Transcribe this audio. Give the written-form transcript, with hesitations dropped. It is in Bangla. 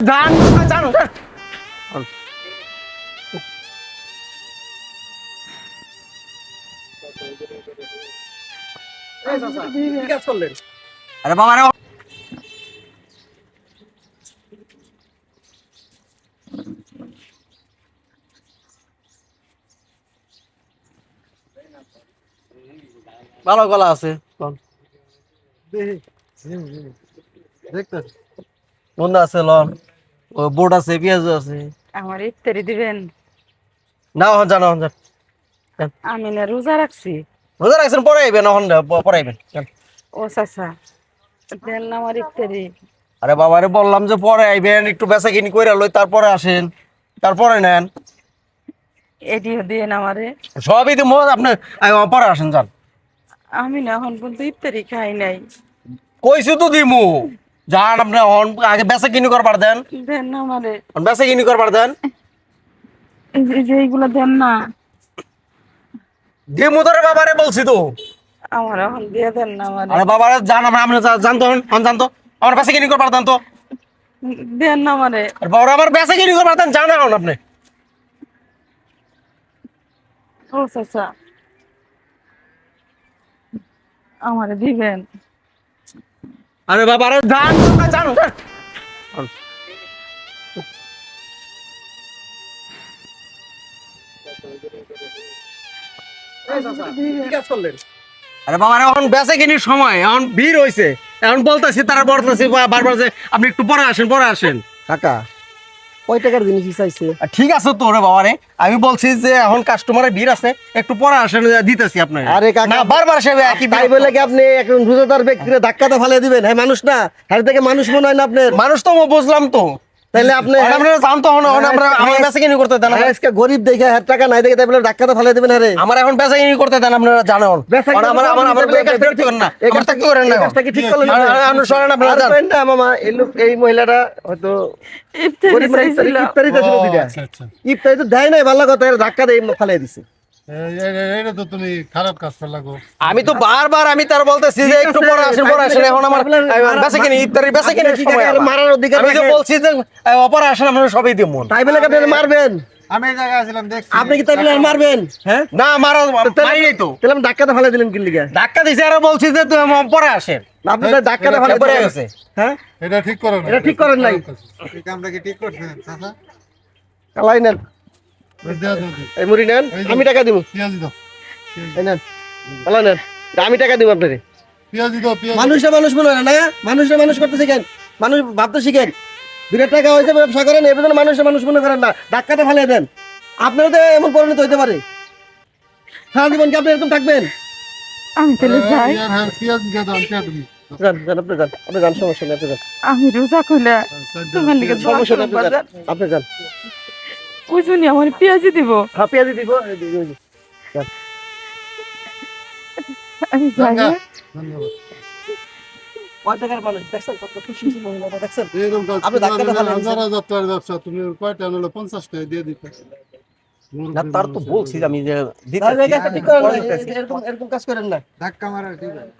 জান জান আরে বাবা রে ভালো গলা আছে বন্ধু আছে লন ও বোর্ড আছে পেঁয়াজ আছে আমার ইফতারি দিবেন? না হন জানো হন জান আমি না রোজা রাখছি। রোজা রাখছেন পরে আইবেন হন পরে আইবেন ও চাচা, দেন না আমার ইফতারি। আরে বাবারে বললাম যে পরে আইবেন একটু বেচা কিনি কইরা লই তারপরে আসেন তারপরে নেন এটিও দিয়েন আমারে। সবই তো আপনি পরে আসেন যান আমি না এখন পর্যন্ত ইফতারি খাই নাই। কইছি তো দিমু যান আপনি আগে বেচা কিনি করবার দেন দেন না আমারে, বেচা কিনি করবার দেন এই যে এইগুলা দেন না দিমু তোরে বাবারে বলছি তো আমার, এখন দিয়ে দেন না আমারে। আরে বাবারে জান আপনি জানতো হন জানতো আমার বেচা কিনি করবার দেন তো দেন না আমারে। আর বাবা আমার বেচা কিনি করবার দেন জান এখন আপনি ও চাচা, আমারে দিবেন? আরে বাবারে জান জান আরে বাবারে এখন বেচা কিনির সময় এখন ভিড় হইছে এখন বলতেছি তারা বলতেছি বারবার যে আপনি একটু পরে আসেন কাকা কয় টাকার জিনিস চাইছে? ঠিক আছে তো রে বাবারে আমি বলছি যে এখন কাস্টমারের ভিড় আছে একটু পরে আসেন দিতেছি আপনার আরে কাকা, না বারবার সে একই তাই বলে কি আপনি এখন রোজাদার ব্যক্তিরে ধাক্কাতে ফালিয়ে দিবেন? হ্যাঁ মানুষ না, হ্যাঁ থেকে মানুষ মনে হয় না আপনার? মানুষ তো বুঝলাম তো তাইলে আপনি আপনারা জানতো আমরা আমার বেচা কিনি করতে দেন আজকে গরিব দেখে হাত টাকা নাই দেখে তাই বলে ধাক্কাতে ফালিয়ে দিবেন? আরে আমার এখন বেচা কিনি করতে দেন আপনারা জানেন বেচা-কিনি আমার আমার আমার এই কাজটা ঠিক করেন না এই কাজটা কি করেন না এই কাজটা কি ঠিক করলেন? আপনি সরেন আপনারা আর যান। করেন না মামা, এই লোক এই মহিলাটা হয়তো ইফতারি গরিব মানুষ, চাইছিল। ইফতারি দিয়েছিল দিদা। ইফতারি তো দেয় নাই, ভালো কথা, এর ধাক্কা দিয়ে ফালিয়ে দিছে। এটা তো তুমি খারাপ কাজ করলা গো। আমি তো বারবার আমি তার বলতেছি যে একটু পরে আসেন এখন আমার বেচা কিনি ইত্যাদি বেচা কিনি কি কাকা, এর মারার অধিকার আমি তো রাখেন? বলছি যে অপরে আসেন আপনারা সবই দিব তাই বলে কি আপনি মারবেন? আমি এই জায়গায় ছিলাম দেখছি। আপনি কি তাই বলে আর মারবেন? হ্যাঁ, না মারি নাই তো তাহলে আমি ধাক্কাতে ফালিয়ে দিলেন কি লিগা? ধাক্কা দিছে আর বলছি যে তুমি পরে আসেন আপনি তাই ধাক্কাতে ফালিয়ে পরে দিলেন। গেছে হ্যাঁ, এটা ঠিক করো না। এটা ঠিক করেন নাই। এই কামটা কি ঠিক করছেন চাচা? কালাই নেন, দেও দেও দেও। এই মুড়ি নেন, আমি টাকা দিব। পেঁয়াজি দাও। এই নেন, কালাই নেন, আমি টাকা দিব আপনারে। পেঁয়াজি দাও পেঁয়াজি। মানুষরা মানুষ মনে হয় না, মানুষরা মানুষ করতে শিখেন, মানুষ ভাবতে শিখেন। 2 টাকা হয়েছে ব্যবসা করেন, এর জন্য মানুষরা মানুষ মনে করেন না, ধাক্কাতে ফালিয়ে দেন। আপনারও তো এমন পরিণত হইতে পারে। সারা জীবন কি আপনি এরকম থাকবেন? আমি তাহলে যাই। ইয়ার হ্যাঁ পেঁয়াজি দাও পেঁয়াজ তুমি। যান যান, আপনি যান, সমস্যা নেই, আপনি যান, আমি রোজা খুলে তোমার লিগে সমস্যা নেই, আপনি যান, আপনি যান। ওই জন্য আমার পেঁয়াজি দিব। হ্যাঁ, পেঁয়াজি দিব, এই যে, এই যে। যান। আমি যাই। ধন্যবাদ। কয় টাকার মানুষ দেখছেন? কত খুশি খুশি মহিলাটা দেখছেন? এরকম কাজ আপনি ধাক্কাতে ফালাইছেন। হাজার হাজার টাকার ব্যবসা, তুমি কয়টা নিলো? 50 টাকা দিয়ে দিতে। না তার তো বলছি আমি যে তাহলে এই কাজটা ঠিক করেন না, এরকম কাজ করেন না। ধাক্কা মারা ঠিক আছে।